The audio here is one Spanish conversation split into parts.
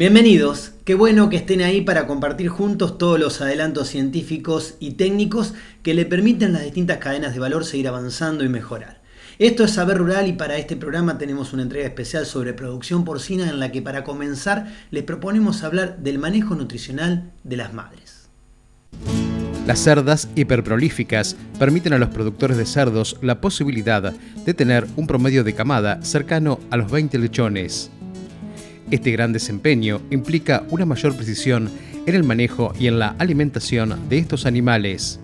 Bienvenidos, qué bueno que estén ahí para compartir juntos todos los adelantos científicos y técnicos que le permiten a las distintas cadenas de valor seguir avanzando y mejorar. Esto es Saber Rural y para este programa tenemos una entrega especial sobre producción porcina en la que para comenzar les proponemos hablar del manejo nutricional de las madres. Las cerdas hiperprolíficas permiten a los productores de cerdos la posibilidad de tener un promedio de camada cercano a los 20 lechones. Este gran desempeño implica una mayor precisión en el manejo y en la alimentación de estos animales.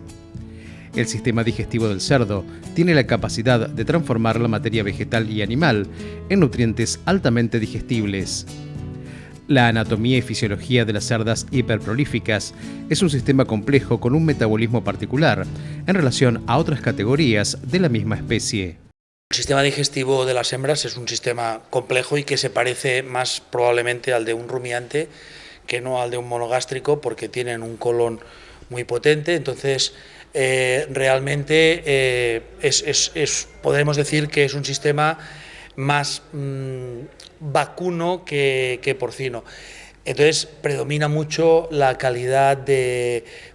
El sistema digestivo del cerdo tiene la capacidad de transformar la materia vegetal y animal en nutrientes altamente digestibles. La anatomía y fisiología de las cerdas hiperprolíficas es un sistema complejo con un metabolismo particular en relación a otras categorías de la misma especie. El sistema digestivo de las hembras es un sistema complejo y que se parece más probablemente al de un rumiante que no al de un monogástrico, porque tienen un colon muy potente. Entonces realmente podemos decir que es un sistema más vacuno que porcino. Entonces predomina mucho la calidad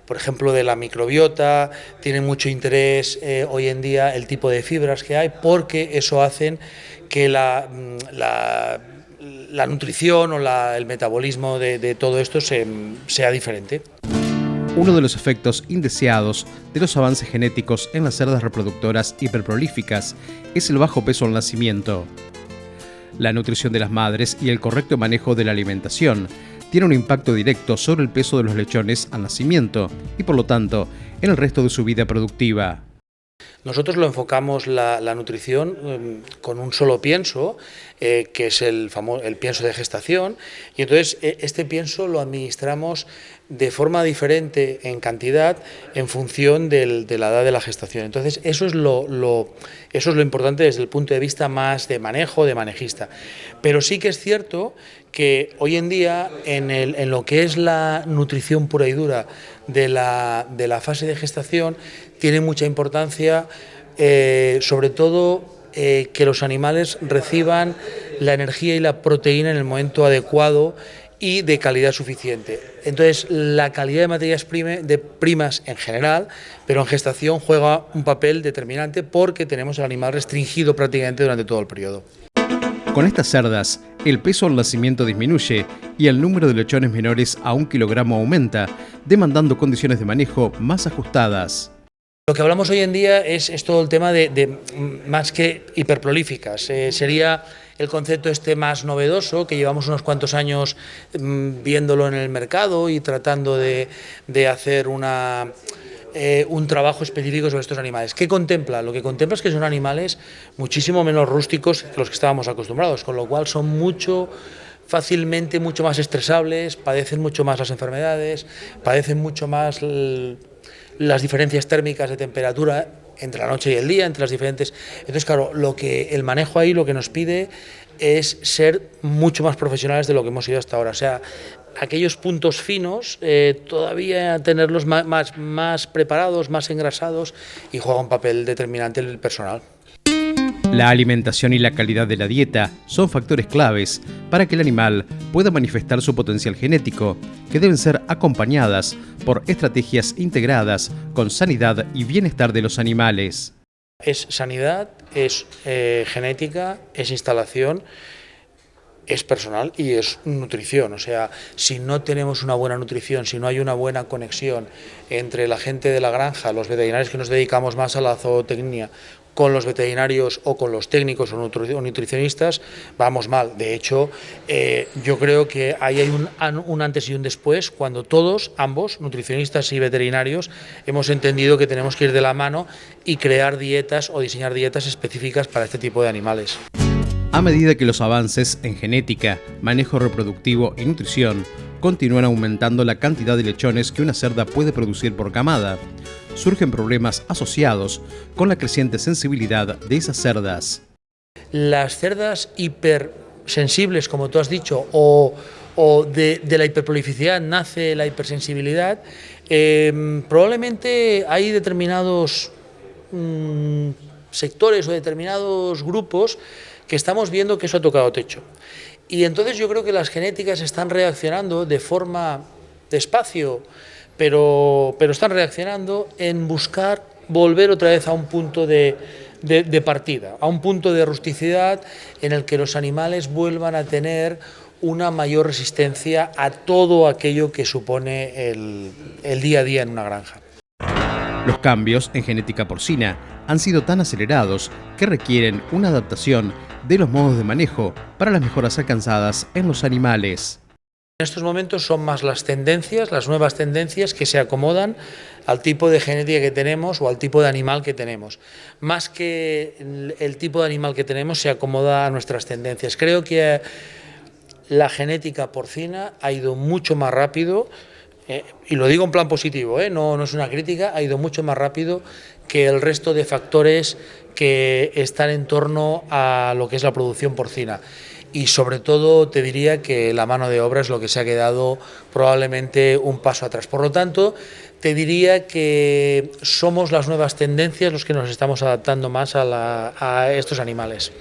por ejemplo, de la microbiota, tiene mucho interés hoy en día el tipo de fibras que hay, porque eso hace que la nutrición o el metabolismo de todo esto sea diferente. Uno de los efectos indeseados de los avances genéticos en las cerdas reproductoras hiperprolíficas es el bajo peso al nacimiento. La nutrición de las madres y el correcto manejo de la alimentación tiene un impacto directo sobre el peso de los lechones al nacimiento y, por lo tanto, en el resto de su vida productiva. Nosotros lo enfocamos la nutrición con un solo pienso, que es el pienso de gestación, y entonces este pienso lo administramos de forma diferente en cantidad en función de la edad de la gestación. Entonces eso es lo importante desde el punto de vista más de manejo, de manejista. Pero sí que es cierto que hoy en día en lo que es la nutrición pura y dura de la fase de gestación tiene mucha importancia, sobre todo que los animales reciban la energía y la proteína en el momento adecuado y de calidad suficiente. Entonces, la calidad de materias primas en general, pero en gestación juega un papel determinante porque tenemos el animal restringido prácticamente durante todo el periodo. Con estas cerdas, el peso al nacimiento disminuye y el número de lechones menores a 1 kilogramo aumenta, demandando condiciones de manejo más ajustadas. Lo que hablamos hoy en día es todo el tema de más que hiperprolíficas. Sería el concepto más novedoso, que llevamos unos cuantos años viéndolo en el mercado y tratando de hacer un trabajo específico sobre estos animales. ¿Qué contempla? Lo que contempla es que son animales muchísimo menos rústicos que los que estábamos acostumbrados, con lo cual son fácilmente mucho más estresables, padecen mucho más las enfermedades, padecen mucho más las diferencias térmicas de temperatura entre la noche y el día, entre las diferentes. Entonces, claro, el manejo ahí lo que nos pide es ser mucho más profesionales de lo que hemos sido hasta ahora. O sea, aquellos puntos finos, todavía tenerlos más preparados, más engrasados, y juega un papel determinante el personal. La alimentación y la calidad de la dieta son factores claves para que el animal pueda manifestar su potencial genético, que deben ser acompañadas por estrategias integradas con sanidad y bienestar de los animales. Es sanidad, es genética, es instalación, es personal y es nutrición. O sea, si no tenemos una buena nutrición, si no hay una buena conexión entre la gente de la granja, los veterinarios que nos dedicamos más a la zootecnia, con los veterinarios o con los técnicos o nutricionistas, vamos mal. De hecho, yo creo que ahí hay un antes y un después, cuando ambos, nutricionistas y veterinarios, hemos entendido que tenemos que ir de la mano y crear dietas o diseñar dietas específicas para este tipo de animales. A medida que los avances en genética, manejo reproductivo y nutrición continúan aumentando la cantidad de lechones que una cerda puede producir por camada, surgen problemas asociados con la creciente sensibilidad de esas cerdas. Las cerdas hipersensibles, como tú has dicho, o de la hiperprolificidad nace la hipersensibilidad, probablemente hay determinados sectores o determinados grupos que estamos viendo que eso ha tocado techo. Y entonces yo creo que las genéticas están reaccionando de forma despacio, pero están reaccionando en buscar volver otra vez a un punto de partida, a un punto de rusticidad en el que los animales vuelvan a tener una mayor resistencia a todo aquello que supone el día a día en una granja. Los cambios en genética porcina han sido tan acelerados que requieren una adaptación de los modos de manejo para las mejoras alcanzadas en los animales. En estos momentos son más las tendencias, las nuevas tendencias que se acomodan al tipo de genética que tenemos o al tipo de animal que tenemos. Más que el tipo de animal que tenemos se acomoda a nuestras tendencias. Creo que la genética porcina ha ido mucho más rápido, y lo digo en plan positivo, no es una crítica, ha ido mucho más rápido que el resto de factores que están en torno a lo que es la producción porcina. Y sobre todo te diría que la mano de obra es lo que se ha quedado probablemente un paso atrás. Por lo tanto, te diría que somos las nuevas tendencias los que nos estamos adaptando más a estos animales.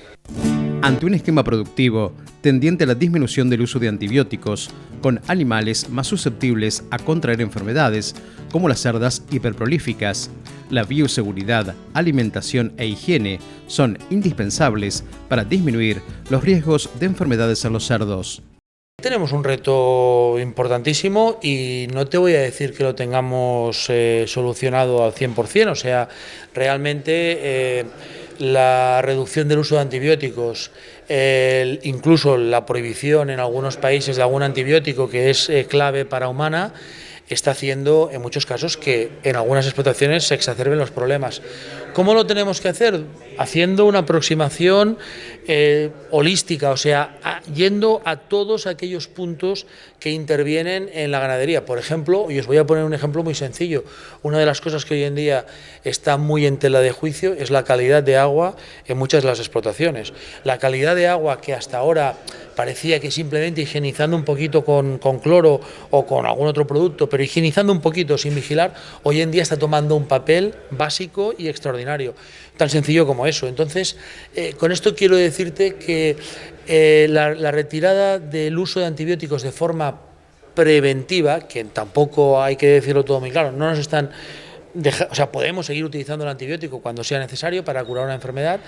Ante un esquema productivo tendiente a la disminución del uso de antibióticos, con animales más susceptibles a contraer enfermedades como las cerdas hiperprolíficas, la bioseguridad, alimentación e higiene son indispensables para disminuir los riesgos de enfermedades en los cerdos. Tenemos un reto importantísimo y no te voy a decir que lo tengamos solucionado al 100%, o sea, realmente la reducción del uso de antibióticos, incluso la prohibición en algunos países de algún antibiótico que es clave para humana, está haciendo en muchos casos que en algunas explotaciones se exacerben los problemas. ¿Cómo lo tenemos que hacer? Haciendo una aproximación holística, o sea, yendo a todos aquellos puntos que intervienen en la ganadería. Por ejemplo, y os voy a poner un ejemplo muy sencillo, una de las cosas que hoy en día está muy en tela de juicio es la calidad de agua en muchas de las explotaciones. La calidad de agua que hasta ahora parecía que simplemente higienizando un poquito con cloro o con algún otro producto, pero higienizando un poquito sin vigilar, hoy en día está tomando un papel básico y extraordinario, tan sencillo como eso. Entonces, con esto quiero decirte que la retirada del uso de antibióticos de forma preventiva, que tampoco hay que decirlo todo muy claro, no nos están o sea, podemos seguir utilizando el antibiótico cuando sea necesario para curar una enfermedad,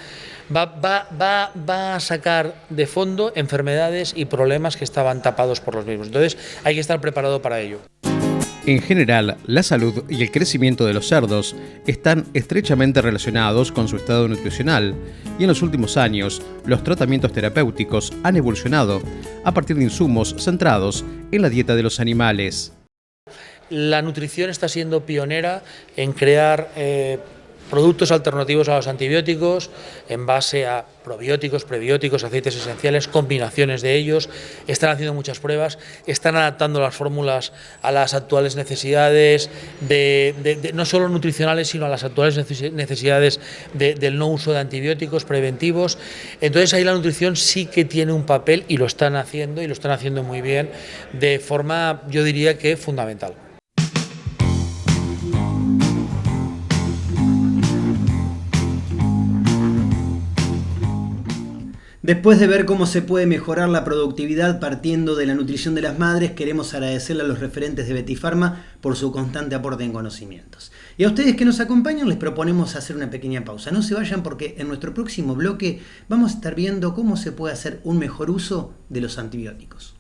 va a sacar de fondo enfermedades y problemas que estaban tapados por los mismos. Entonces hay que estar preparado para ello. En general, la salud y el crecimiento de los cerdos están estrechamente relacionados con su estado nutricional, y en los últimos años los tratamientos terapéuticos han evolucionado a partir de insumos centrados en la dieta de los animales. La nutrición está siendo pionera en crear productos alternativos a los antibióticos en base a probióticos, prebióticos, aceites esenciales, combinaciones de ellos. Están haciendo muchas pruebas, están adaptando las fórmulas a las actuales necesidades, no solo nutricionales, sino a las actuales necesidades del no uso de antibióticos preventivos. Entonces ahí la nutrición sí que tiene un papel y lo están haciendo muy bien, de forma, yo diría que fundamental. Después de ver cómo se puede mejorar la productividad partiendo de la nutrición de las madres, queremos agradecerle a los referentes de Betifarma por su constante aporte en conocimientos. Y a ustedes que nos acompañan les proponemos hacer una pequeña pausa. No se vayan porque en nuestro próximo bloque vamos a estar viendo cómo se puede hacer un mejor uso de los antibióticos.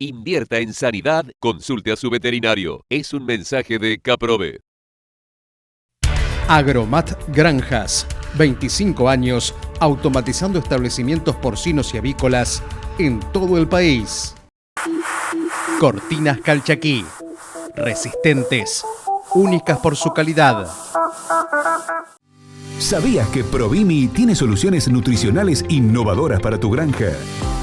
Invierta en sanidad, consulte a su veterinario. Es un mensaje de Caprove. Agromat Granjas, 25 años automatizando establecimientos porcinos y avícolas en todo el país. Cortinas Calchaquí, resistentes, únicas por su calidad. ¿Sabías que Provimi tiene soluciones nutricionales innovadoras para tu granja?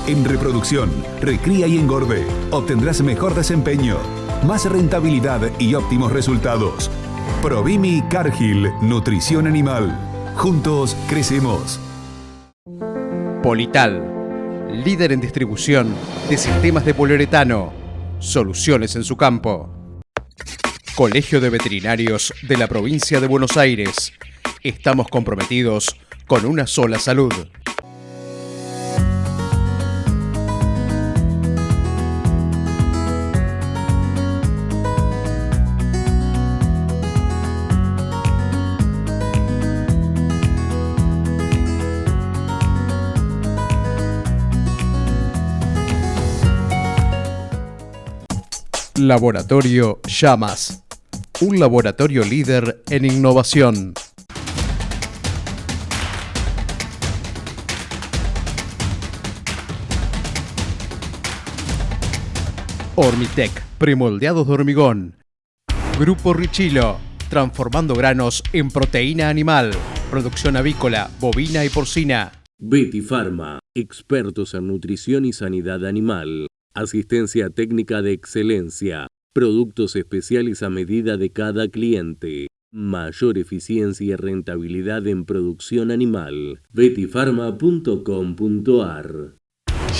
En reproducción, recría y engorde, obtendrás mejor desempeño, más rentabilidad y óptimos resultados. Provimi Cargill, nutrición animal. Juntos crecemos. Polital, líder en distribución de sistemas de poliuretano. Soluciones en su campo. Colegio de Veterinarios de la Provincia de Buenos Aires. Estamos comprometidos con una sola salud. Laboratorio Llamas, un laboratorio líder en innovación. Ormitec, premoldeados de hormigón. Grupo Richilo, transformando granos en proteína animal. Producción avícola, bovina y porcina. Betty Pharma, expertos en nutrición y sanidad animal. Asistencia técnica de excelencia. Productos especiales a medida de cada cliente. Mayor eficiencia y rentabilidad en producción animal. bettypharma.com.ar.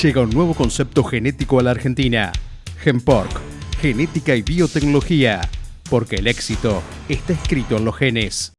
Llega un nuevo concepto genético a la Argentina. Genpork, genética y biotecnología. Porque el éxito está escrito en los genes.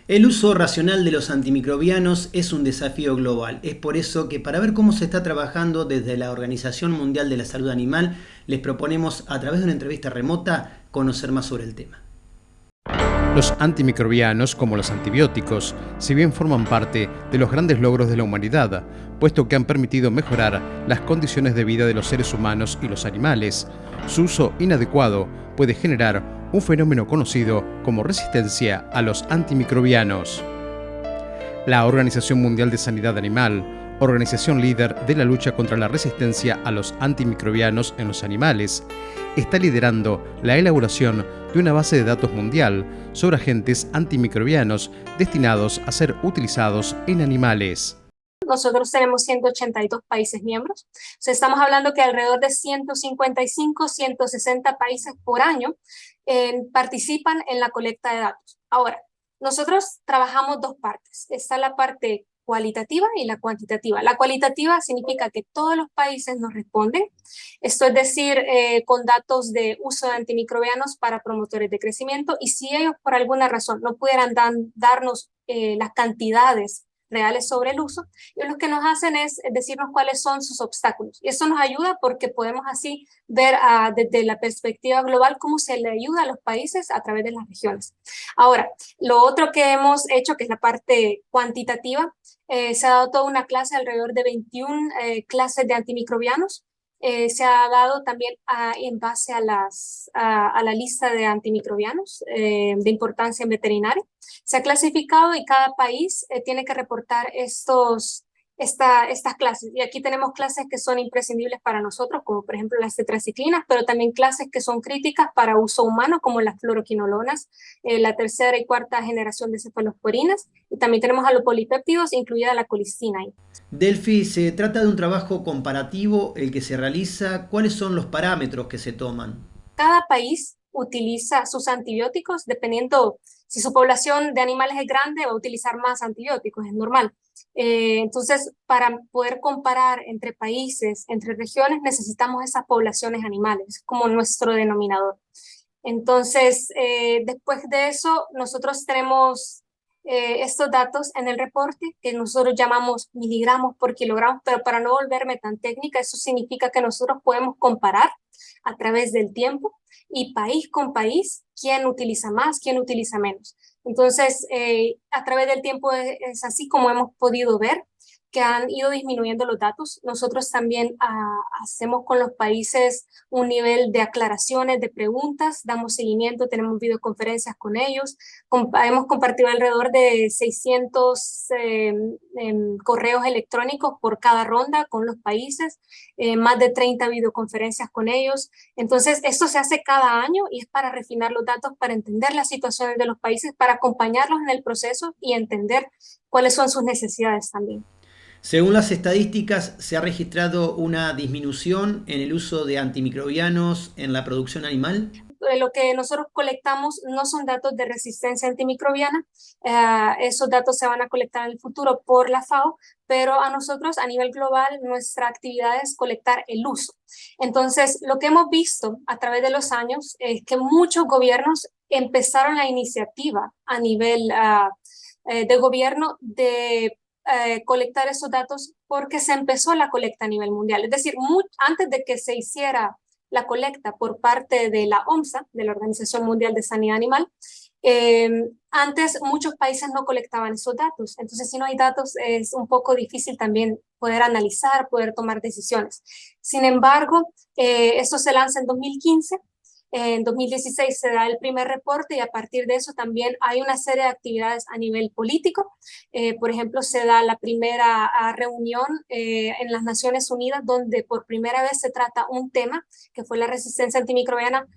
El uso racional de los antimicrobianos es un desafío global. Es por eso que para ver cómo se está trabajando desde la Organización Mundial de la Salud Animal, les proponemos a través de una entrevista remota conocer más sobre el tema. Los antimicrobianos, como los antibióticos, si bien forman parte de los grandes logros de la humanidad, puesto que han permitido mejorar las condiciones de vida de los seres humanos y los animales, su uso inadecuado puede generar un fenómeno conocido como resistencia a los antimicrobianos. La Organización Mundial de Sanidad Animal, organización líder de la lucha contra la resistencia a los antimicrobianos en los animales, está liderando la elaboración de una base de datos mundial sobre agentes antimicrobianos destinados a ser utilizados en animales. Nosotros tenemos 182 países miembros. O sea, estamos hablando que alrededor de 155, 160 países por año participan en la colecta de datos. Ahora, nosotros trabajamos dos partes. Está la parte cualitativa y la cuantitativa. La cualitativa significa que todos los países nos responden, esto es decir, con datos de uso de antimicrobianos para promotores de crecimiento, y si ellos por alguna razón no pudieran darnos las cantidades reales sobre el uso, y lo que nos hacen es decirnos cuáles son sus obstáculos. Y eso nos ayuda porque podemos así ver desde la perspectiva global cómo se le ayuda a los países a través de las regiones. Ahora, lo otro que hemos hecho, que es la parte cuantitativa, se ha dado toda una clase, alrededor de 21 clases de antimicrobianos. Se ha dado también en base a la lista de antimicrobianos de importancia en veterinaria. Se ha clasificado y cada país tiene que reportar estas clases. Y aquí tenemos clases que son imprescindibles para nosotros, como por ejemplo las tetraciclinas, pero también clases que son críticas para uso humano, como las fluoroquinolonas, la tercera y cuarta generación de cefalosporinas, y también tenemos a los polipéptidos, incluida la colistina ahí. Delphi, se trata de un trabajo comparativo el que se realiza. ¿Cuáles son los parámetros que se toman? Cada país utiliza sus antibióticos dependiendo, si su población de animales es grande, va a utilizar más antibióticos, es normal. Entonces, para poder comparar entre países, entre regiones, necesitamos esas poblaciones animales, como nuestro denominador. Entonces, después de eso, nosotros tenemos estos datos en el reporte que nosotros llamamos miligramos por kilogramo, pero para no volverme tan técnica, eso significa que nosotros podemos comparar a través del tiempo y país con país quién utiliza más, quién utiliza menos. Entonces, a través del tiempo es así como hemos podido ver que han ido disminuyendo los datos. Nosotros también hacemos con los países un nivel de aclaraciones, de preguntas, damos seguimiento, tenemos videoconferencias con ellos, hemos compartido alrededor de 600 correos electrónicos por cada ronda con los países, más de 30 videoconferencias con ellos. Entonces, esto se hace cada año y es para refinar los datos, para entender las situaciones de los países, para acompañarlos en el proceso y entender cuáles son sus necesidades también. Según las estadísticas, se ha registrado una disminución en el uso de antimicrobianos en la producción animal. Lo que nosotros colectamos no son datos de resistencia antimicrobiana, esos datos se van a colectar en el futuro por la FAO, pero a nosotros a nivel global nuestra actividad es colectar el uso. Entonces, lo que hemos visto a través de los años es que muchos gobiernos empezaron la iniciativa a nivel de gobierno de colectar esos datos porque se empezó la colecta a nivel mundial. Es decir, antes de que se hiciera la colecta por parte de la OMSA, de la Organización Mundial de Sanidad Animal, antes muchos países no colectaban esos datos. Entonces, si no hay datos, es un poco difícil también poder analizar, poder tomar decisiones. Sin embargo, esto se lanza en 2015. En 2016 se da el primer reporte y a partir de eso también hay una serie de actividades a nivel político. Por ejemplo, se da la primera reunión en las Naciones Unidas donde por primera vez se trata un tema que fue la resistencia antimicrobiana,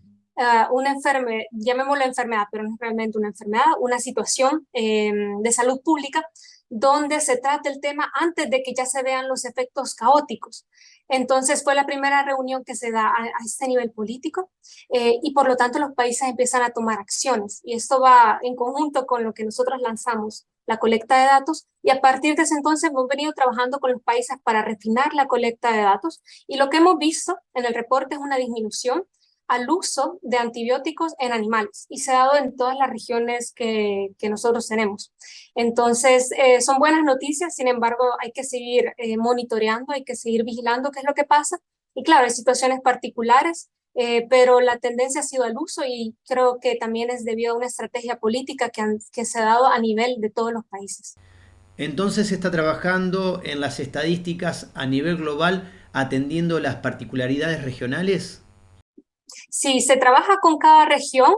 una enfermedad, llamémoslo enfermedad, pero no es realmente una enfermedad, una situación de salud pública donde se trata el tema antes de que ya se vean los efectos caóticos. Entonces fue la primera reunión que se da a este nivel político y por lo tanto los países empiezan a tomar acciones y esto va en conjunto con lo que nosotros lanzamos, la colecta de datos, y a partir de ese entonces hemos venido trabajando con los países para refinar la colecta de datos y lo que hemos visto en el reporte es una disminución al uso de antibióticos en animales y se ha dado en todas las regiones que nosotros tenemos. Entonces, son buenas noticias, sin embargo, hay que seguir monitoreando, hay que seguir vigilando qué es lo que pasa. Y claro, hay situaciones particulares, pero la tendencia ha sido al uso y creo que también es debido a una estrategia política que se ha dado a nivel de todos los países. Entonces se está trabajando en las estadísticas a nivel global atendiendo las particularidades regionales. Sí, se trabaja con cada región,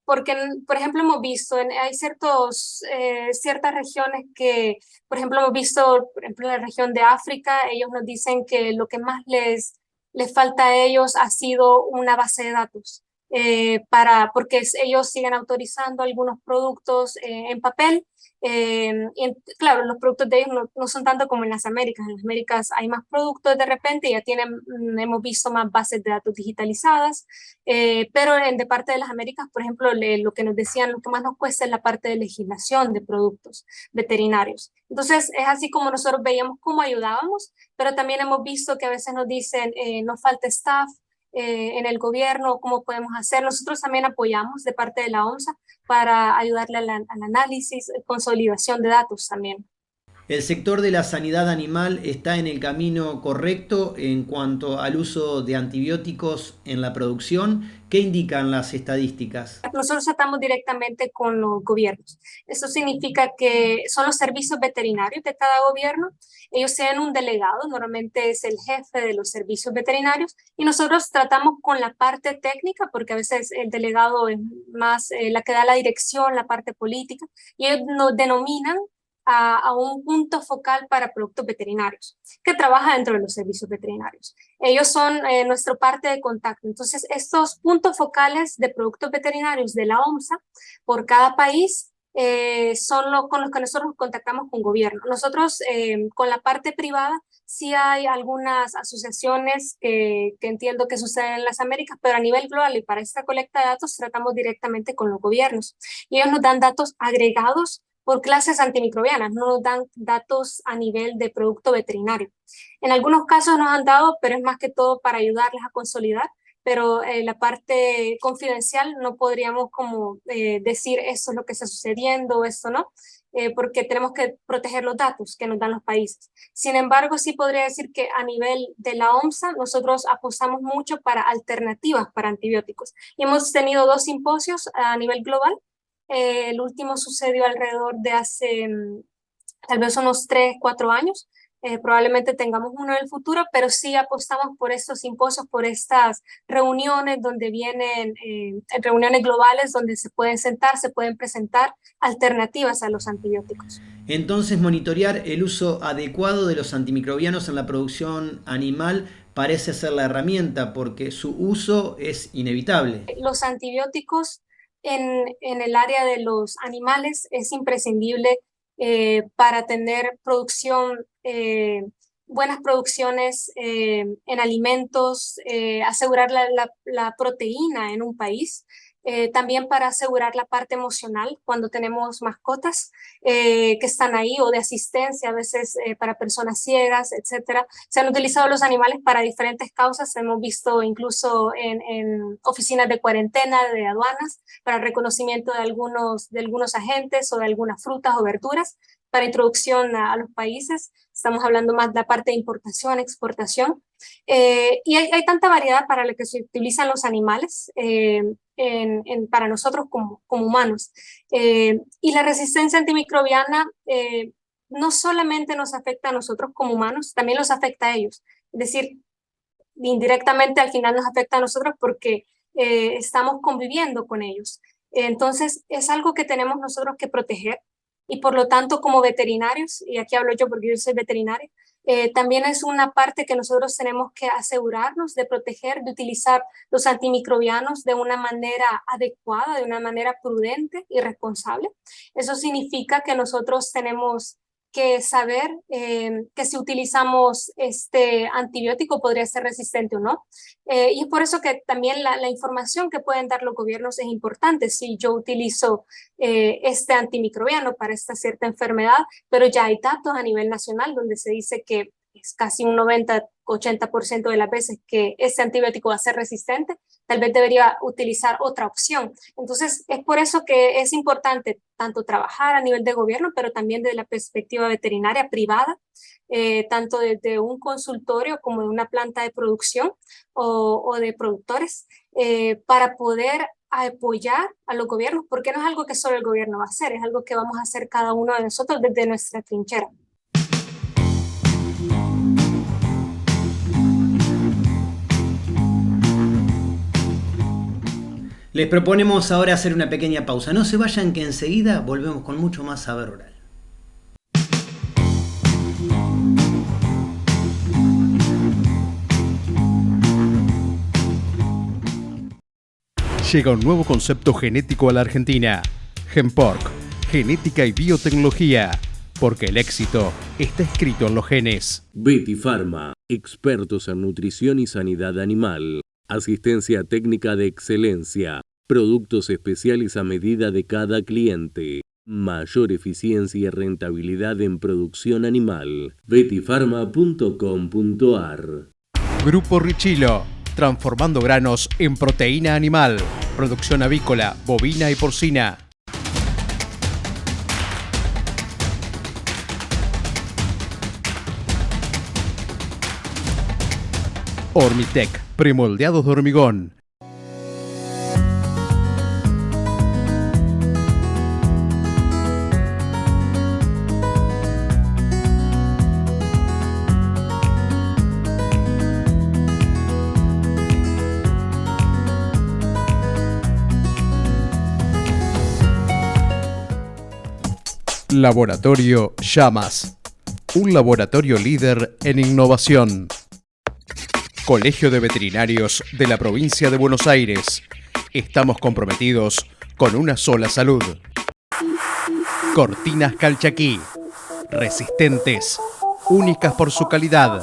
porque, por ejemplo, hemos visto, hay ciertas regiones que, por ejemplo, hemos visto, por ejemplo, en la región de África, ellos nos dicen que lo que más les falta a ellos ha sido una base de datos, porque ellos siguen autorizando algunos productos en papel. Claro, los productos de ellos no son tanto como en las Américas. En las Américas hay más productos de repente, ya hemos visto más bases de datos digitalizadas, pero de parte de las Américas, por ejemplo, lo que nos decían, lo que más nos cuesta es la parte de legislación de productos veterinarios. Entonces, es así como nosotros veíamos cómo ayudábamos, pero también hemos visto que a veces nos dicen, nos falta staff, en el gobierno, cómo podemos hacer. Nosotros también apoyamos de parte de la OMSA para ayudarle al análisis, consolidación de datos también. ¿El sector de la sanidad animal está en el camino correcto en cuanto al uso de antibióticos en la producción? ¿Qué indican las estadísticas? Nosotros tratamos directamente con los gobiernos. Eso significa que son los servicios veterinarios de cada gobierno. Ellos tienen un delegado, normalmente es el jefe de los servicios veterinarios, y nosotros tratamos con la parte técnica, porque a veces el delegado es más la que da la dirección, la parte política, y ellos nos denominan a un punto focal para productos veterinarios que trabaja dentro de los servicios veterinarios. Ellos son nuestra parte de contacto. Entonces, estos puntos focales de productos veterinarios de la OMSA por cada país son con los que nosotros contactamos con gobierno. Nosotros, con la parte privada, sí hay algunas asociaciones que entiendo que suceden en las Américas, pero a nivel global y para esta colecta de datos tratamos directamente con los gobiernos. Y ellos nos dan datos agregados por clases antimicrobianas, no nos dan datos a nivel de producto veterinario. En algunos casos nos han dado, pero es más que todo para ayudarles a consolidar, pero la parte confidencial no podríamos como decir esto es lo que está sucediendo, esto no, porque tenemos que proteger los datos que nos dan los países. Sin embargo, sí podría decir que a nivel de la OMSA nosotros apostamos mucho para alternativas para antibióticos. Y hemos tenido 2 simposios a nivel global. El último sucedió alrededor de hace tal vez unos 3, 4 años. Probablemente tengamos uno en el futuro, pero sí apostamos por estos simposios, por estas reuniones donde vienen, reuniones globales donde se pueden sentar, se pueden presentar alternativas a los antibióticos. Entonces, monitorear el uso adecuado de los antimicrobianos en la producción animal parece ser la herramienta porque su uso es inevitable. Los antibióticos en el área de los animales es imprescindible para tener producción, buenas producciones en alimentos, asegurar la proteína en un país. También para asegurar la parte emocional cuando tenemos mascotas que están ahí, o de asistencia a veces para personas ciegas, etcétera. Se han utilizado los animales para diferentes causas. Hemos visto incluso en oficinas de cuarentena de aduanas para reconocimiento de algunos agentes o de algunas frutas o verduras para introducción a los países. Estamos hablando más de la parte de importación, exportación. Y hay tanta variedad para la que se utilizan los animales para nosotros como humanos. Y la resistencia antimicrobiana no solamente nos afecta a nosotros como humanos, también los afecta a ellos. Es decir, indirectamente al final nos afecta a nosotros porque estamos conviviendo con ellos. Entonces es algo que tenemos nosotros que proteger. Y por lo tanto, como veterinarios, y aquí hablo yo porque yo soy veterinaria, también es una parte que nosotros tenemos que asegurarnos de proteger, de utilizar los antimicrobianos de una manera adecuada, de una manera prudente y responsable. Eso significa que nosotros tenemos que saber que si utilizamos este antibiótico podría ser resistente o no. Y es por eso que también la información que pueden dar los gobiernos es importante. Si yo utilizo este antimicrobiano para esta cierta enfermedad, pero ya hay datos a nivel nacional donde se dice que es casi un 90-80% de las veces que este antibiótico va a ser resistente, tal vez debería utilizar otra opción. Entonces, es por eso que es importante tanto trabajar a nivel de gobierno, pero también desde la perspectiva veterinaria privada, tanto desde un consultorio como de una planta de producción o de productores, para poder apoyar a los gobiernos, porque no es algo que solo el gobierno va a hacer, es algo que vamos a hacer cada uno de nosotros desde nuestra trinchera. Les proponemos ahora hacer una pequeña pausa. No se vayan, que enseguida volvemos con mucho más Saber Rural. Llega un nuevo concepto genético a la Argentina. GenPork, genética y biotecnología. Porque el éxito está escrito en los genes. Vetifarma, expertos en nutrición y sanidad animal. Asistencia técnica de excelencia. Productos especiales a medida de cada cliente. Mayor eficiencia y rentabilidad en producción animal. Vetifarma.com.ar. Grupo Richilo, transformando granos en proteína animal. Producción avícola, bovina y porcina. Hormitec, premoldeados de hormigón. Laboratorio Llamas, un laboratorio líder en innovación. Colegio de Veterinarios de la Provincia de Buenos Aires. Estamos comprometidos con una sola salud. Cortinas Calchaquí. Resistentes. Únicas por su calidad.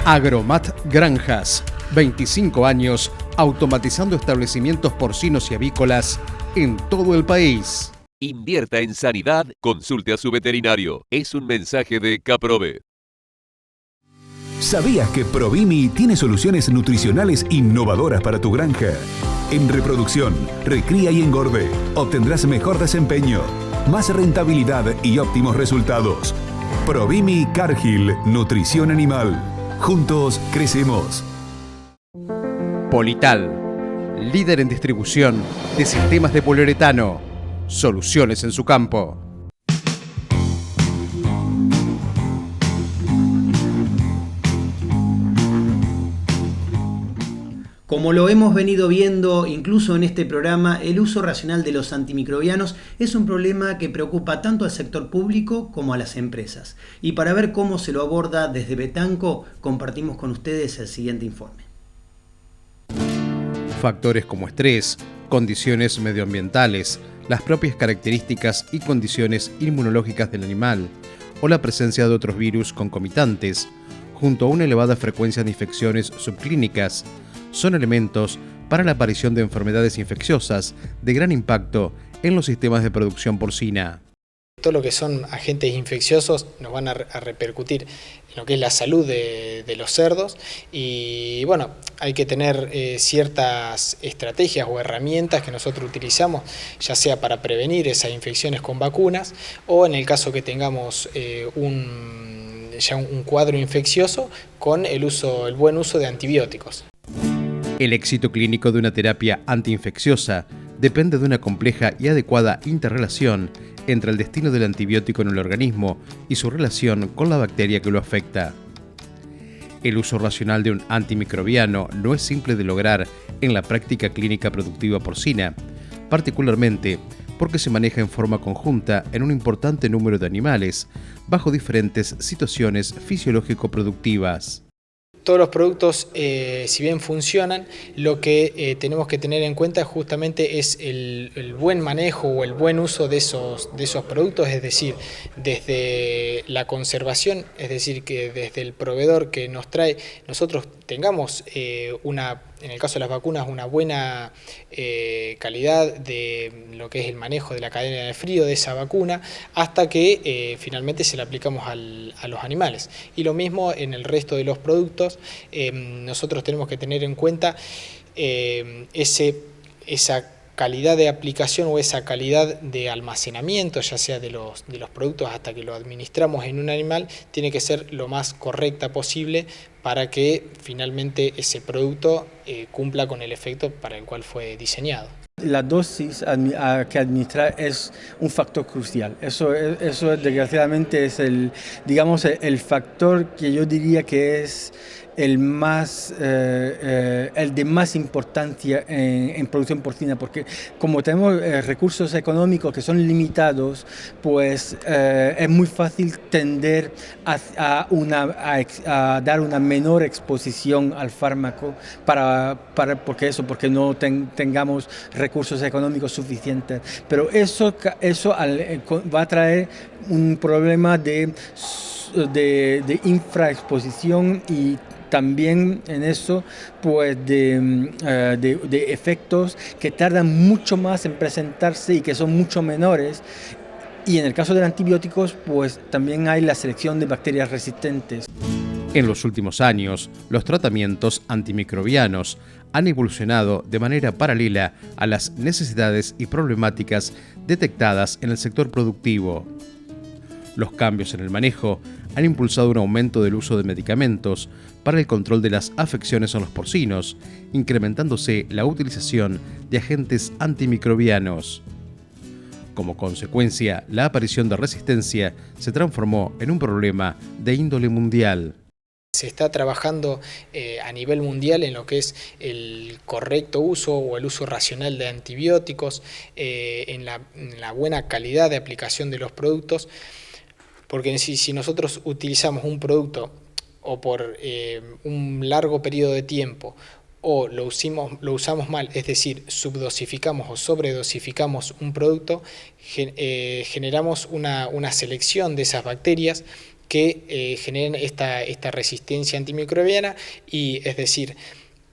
Agromat Granjas, 25 años automatizando establecimientos porcinos y avícolas en todo el país. Invierta en sanidad, consulte a su veterinario. Es un mensaje de Caprove. ¿Sabías que Provimi tiene soluciones nutricionales innovadoras para tu granja? En reproducción, recría y engorde, obtendrás mejor desempeño, más rentabilidad y óptimos resultados. Provimi Cargill, nutrición animal. Juntos crecemos. Polital, líder en distribución de sistemas de poliuretano. Soluciones en su campo. Como lo hemos venido viendo incluso en este programa, el uso racional de los antimicrobianos es un problema que preocupa tanto al sector público como a las empresas. Y para ver cómo se lo aborda desde Betanco, compartimos con ustedes el siguiente informe. Factores como estrés, condiciones medioambientales, las propias características y condiciones inmunológicas del animal o la presencia de otros virus concomitantes, junto a una elevada frecuencia de infecciones subclínicas, son elementos para la aparición de enfermedades infecciosas de gran impacto en los sistemas de producción porcina. Todo lo que son agentes infecciosos nos van a repercutir en lo que es la salud de los cerdos y bueno, hay que tener ciertas estrategias o herramientas que nosotros utilizamos, ya sea para prevenir esas infecciones con vacunas o en el caso que tengamos un cuadro infeccioso con el buen uso de antibióticos. El éxito clínico de una terapia antiinfecciosa depende de una compleja y adecuada interrelación entre el destino del antibiótico en el organismo y su relación con la bacteria que lo afecta. El uso racional de un antimicrobiano no es simple de lograr en la práctica clínica productiva porcina, particularmente porque se maneja en forma conjunta en un importante número de animales, bajo diferentes situaciones fisiológico-productivas. Todos los productos, si bien funcionan, lo que tenemos que tener en cuenta justamente es el buen manejo o el buen uso de esos productos, es decir, desde la conservación, es decir, que desde el proveedor que nos trae, nosotros tengamos en el caso de las vacunas, una buena calidad de lo que es el manejo de la cadena de frío de esa vacuna, hasta que finalmente se la aplicamos a los animales. Y lo mismo en el resto de los productos, nosotros tenemos que tener en cuenta esa calidad de aplicación o esa calidad de almacenamiento, ya sea de los productos hasta que lo administramos en un animal, tiene que ser lo más correcta posible para que finalmente ese producto cumpla con el efecto para el cual fue diseñado. La dosis que administrar es un factor crucial. Eso desgraciadamente es el factor que yo diría que es el de más importancia en producción porcina, porque como tenemos recursos económicos que son limitados, pues es muy fácil tender a dar una menor exposición al fármaco porque no tengamos recursos económicos suficientes. Pero eso va a traer un problema de infraexposición y también en eso pues de efectos que tardan mucho más en presentarse y que son mucho menores. Y en el caso de los antibióticos pues también hay la selección de bacterias resistentes. En los últimos años, los tratamientos antimicrobianos han evolucionado de manera paralela a las necesidades y problemáticas detectadas en el sector productivo. Los cambios en el manejo han impulsado un aumento del uso de medicamentos para el control de las afecciones en los porcinos, incrementándose la utilización de agentes antimicrobianos. Como consecuencia, la aparición de resistencia se transformó en un problema de índole mundial. Se está trabajando a nivel mundial en lo que es el correcto uso o el uso racional de antibióticos, en la buena calidad de aplicación de los productos, porque si nosotros utilizamos un producto o por un largo periodo de tiempo o lo usamos mal, es decir, subdosificamos o sobredosificamos un producto, generamos una selección de esas bacterias que generen esta resistencia antimicrobiana, y es decir,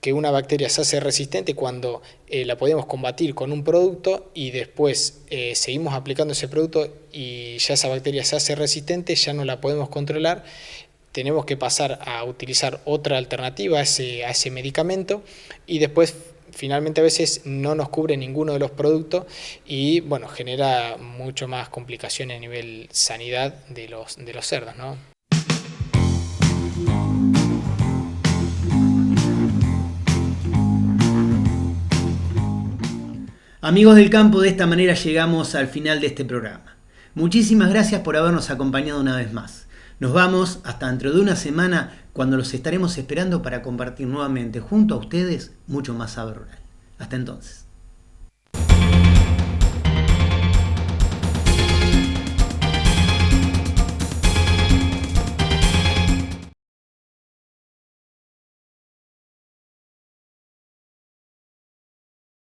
que una bacteria se hace resistente cuando la podemos combatir con un producto y después seguimos aplicando ese producto y ya esa bacteria se hace resistente, ya no la podemos controlar, tenemos que pasar a utilizar otra alternativa a ese medicamento y después finalmente a veces no nos cubre ninguno de los productos y bueno, genera mucho más complicaciones a nivel sanidad de los cerdos, ¿no? Amigos del campo, de esta manera llegamos al final de este programa. Muchísimas gracias por habernos acompañado una vez más. Nos vamos hasta dentro de una semana, cuando los estaremos esperando para compartir nuevamente junto a ustedes mucho más saber rural. Hasta entonces.